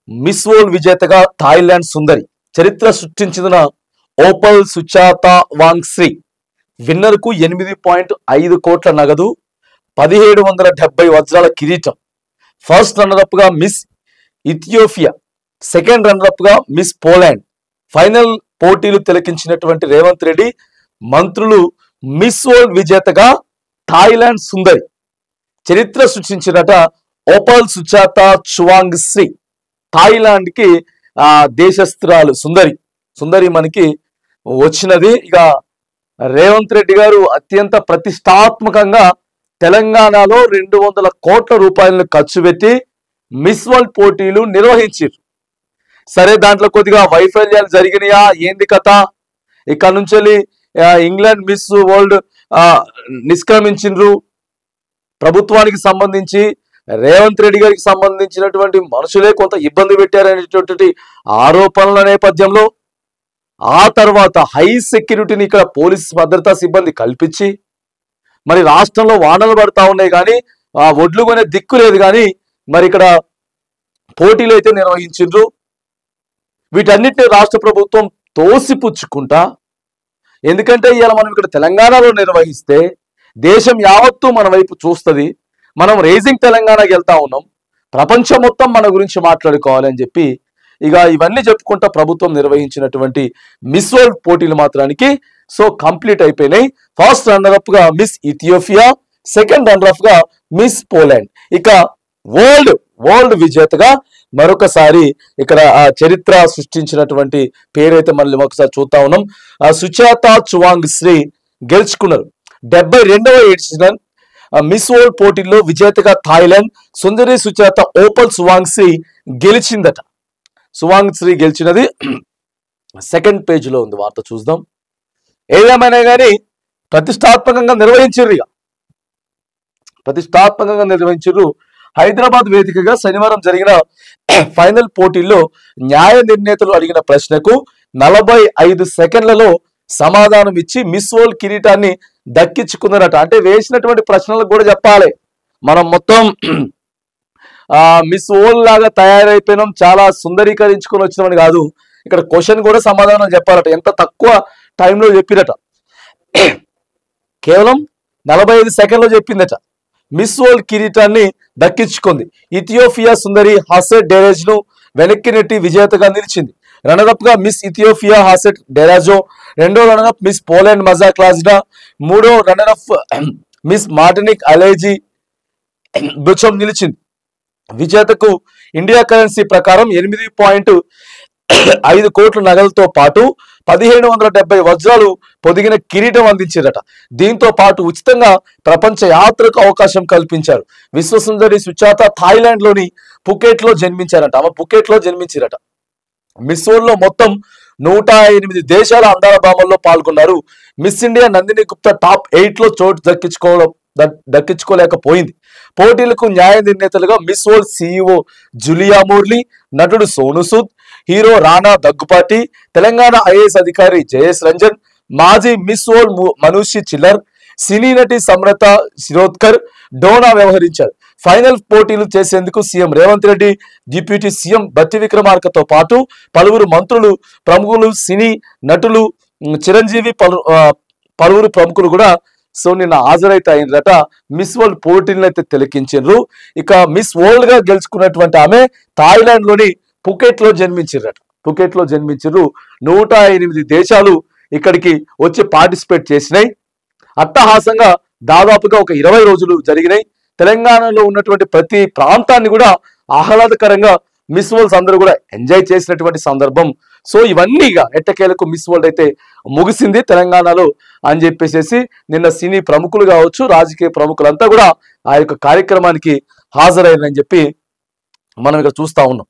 Miss world విజేతగా Thailand సుందరి, చరిత్ర సృష్టించిన ఓపల్ సుచాత వాంగ్శ్రీ. విన్నర్ కు 8.5 కోట్ల నగదు, 1770 వజ్రాల కిరీటం. ఫస్ట్ రన్నరప్ గా మిస్ ఇథియోపియా, సెకండ్ రన్నరప్ గా మిస్ పోలాండ్. ఫైనల్ పోటీలు తిలకించినటువంటి రేవంత్ రెడ్డి మంత్రులు మిస్ వరల్డ్ విజేతగా థాయిలాండ్ సుందరి, చరిత్ర సృష్టించినట ఓపల్ సుచాత చువాంగ్శ్రీ. థాయిలాండ్ కి దేశస్త్రాలు సుందరి మనకి వచ్చినది. ఇక రేవంత్ రెడ్డి గారు అత్యంత ప్రతిష్టాత్మకంగా తెలంగాణలో 200 కోట్ల రూపాయలను ఖర్చు పెట్టి మిస్ వరల్డ్ పోటీలు నిర్వహించారు. సరే, దాంట్లో కొద్దిగా వైఫల్యాలు జరిగినాయా, ఏంది కథ? ఇక్కడ నుంచి ఇంగ్లాండ్ మిస్ వరల్డ్ నిష్క్రమించిండ్రు. ప్రభుత్వానికి సంబంధించి రేవంత్ రెడ్డి గారికి సంబంధించినటువంటి మనుషులే కొంత ఇబ్బంది పెట్టారనేటువంటి ఆరోపణల నేపథ్యంలో ఆ తర్వాత హై సెక్యూరిటీని ఇక్కడ పోలీస్ భద్రతా సిబ్బంది కల్పించి మరి రాష్ట్రంలో వానలు పడతా ఉన్నాయి, కానీ ఒడ్లు కొనే దిక్కు లేదు, కానీ మరి ఇక్కడ పోటీలు అయితే నిర్వహించిండ్రు. వీటన్నిటిని రాష్ట్ర ప్రభుత్వం తోసిపుచ్చుకుంటా, ఎందుకంటే ఇవాళ మనం ఇక్కడ తెలంగాణలో నిర్వహిస్తే దేశం యావత్తు మన వైపు చూస్తుంది. మనం రేజింగ్ తెలంగాణకి వెళ్తా ఉన్నాం, ప్రపంచం మొత్తం మన గురించి మాట్లాడుకోవాలని చెప్పి ఇక ఇవన్నీ చెప్పుకుంటా ప్రభుత్వం నిర్వహించినటువంటి మిస్ వరల్డ్ పోటీలు మాత్రానికి కంప్లీట్ అయిపోయినాయి. ఫస్ట్ రన్నరప్ గా మిస్ ఇథియోపియా, సెకండ్ రన్నరప్ గా మిస్ పోలాండ్. ఇక వరల్డ్ విజేతగా మరొకసారి ఇక్కడ చరిత్ర సృష్టించినటువంటి పేరైతే మళ్ళీ ఒకసారి చూస్తా ఉన్నాం. సుచాత చువాంగ్శ్రీ గెలుచుకున్నారు. 72వ ఎడిషన్ మిస్ వరల్డ్ పోటీల్లో విజేతగా థాయిలాండ్ సుందరి సుచాత ఓపల్ సువాంగ్శ్రీ గెలిచిందట. సువాంగ్శ్రీ గెలిచినది సెకండ్ పేజ్ లో ఉంది, వార్త చూద్దాం. ఏదేమైనా కానీ ప్రతిష్టాత్మకంగా నిర్వహించారు. హైదరాబాద్ వేదికగా శనివారం జరిగిన ఫైనల్ పోటీల్లో న్యాయ నిర్ణేతలు అడిగిన ప్రశ్నకు 45 సెకండ్లలో సమాధానం ఇచ్చి మిస్ వరల్డ్ కిరీటాన్ని దక్కించుకున్నారట. అంటే వేసినటువంటి ప్రశ్నలకు కూడా చెప్పాలి, మనం మొత్తం మిస్ వరల్డ్ లాగా తయారైపోయినాం, చాలా సుందరీకరించుకొని వచ్చినామని కాదు. ఇక్కడ క్వశ్చన్ కూడా సమాధానం చెప్పాలట. ఎంత తక్కువ టైంలో చెప్పిరట, కేవలం 45 సెకండ్లో చెప్పిందట. మిస్ వరల్డ్ కిరీటాన్ని దక్కించుకుంది. ఇథియోపియా సుందరి హాసెట్ డెరేజ్ ను వెనక్కి నెట్టి విజేతగా నిలిచింది. రన్నరప్ గా మిస్ ఇథియోపియా హాసెట్ డెరాజో, రెండో రన్నరప్ మిస్ పోలాండ్ మజా క్లాజ్డా, మూడో రన్నరప్ మిస్ మార్టినిక్ అలేజీ బుచం నిలిచింది. విజేతకు ఇండియా కరెన్సీ ప్రకారం 8.5 కోట్ల నగలతో పాటు 1770 వజ్రాలు పొదిగిన కిరీటం అందించారట. దీంతో పాటు ఉచితంగా ప్రపంచ యాత్రకు అవకాశం కల్పించారు. విశ్వసుందరి సుచాత థాయిలాండ్ లోని పుకెట్ లో జన్మించారట. ఆమె పుకెట్ లో జన్మించారట. మిస్ వరల్డ్ లో మొత్తం 108 దేశాల అందాల భామల్లో పాల్గొన్నారు. Miss India Nandini Gupta top 8 లో చోటు దక్కించుకోలేకపోయింది. పోటీలకు న్యాయ నిర్ణేతలుగా మిస్ వరల్డ్ CEO జులియా మురళి, నటుడు సోను సూద్, హీరో రానా దగ్గుపాటి, తెలంగాణ IAS అధికారి జయేష్ రంజన్, మాజీ మిస్ వరల్డ్ మనూషి చిల్లర్, సినీ నటి సమ్రత శిరోద్కర్, డోనా వ్యవహరించారు. ఫైనల్ పోటీలు చేసేందుకు CM Revanth Reddy, deputy CM బట్టి విక్రమార్కతో పాటు పలువురు మంత్రులు, ప్రముఖులు, సినీ నటులు, చిరంజీవి, పలువురు ప్రముఖులు కూడా నిన్న హాజరైతే అయినరట. మిస్ వరల్డ్ పోటీలను అయితే తిలకించారు. ఇక మిస్ వరల్డ్ గా గెలుచుకున్నటువంటి ఆమె థాయిలాండ్ లోని పుకెట్ లో జన్మించారట. 108 దేశాలు ఇక్కడికి వచ్చి పార్టిసిపేట్ చేసినాయి. అట్టహాసంగా దాదాపుగా ఒక 20 రోజులు జరిగినాయి. తెలంగాణలో ఉన్నటువంటి ప్రతి ప్రాంతాన్ని కూడా ఆహ్లాదకరంగా మిస్ వరల్డ్స్ అందరూ కూడా ఎంజాయ్ చేసినటువంటి సందర్భం. ఇవన్నీ ఎట్టకేలకు మిస్ వరల్డ్ అయితే ముగిసింది తెలంగాణలో అని చెప్పేసి నిన్న సినీ ప్రముఖులు కావచ్చు, రాజకీయ ప్రముఖులంతా కూడా ఆ యొక్క కార్యక్రమానికి హాజరైనని చెప్పి మనం ఇక్కడ చూస్తా ఉన్నాం.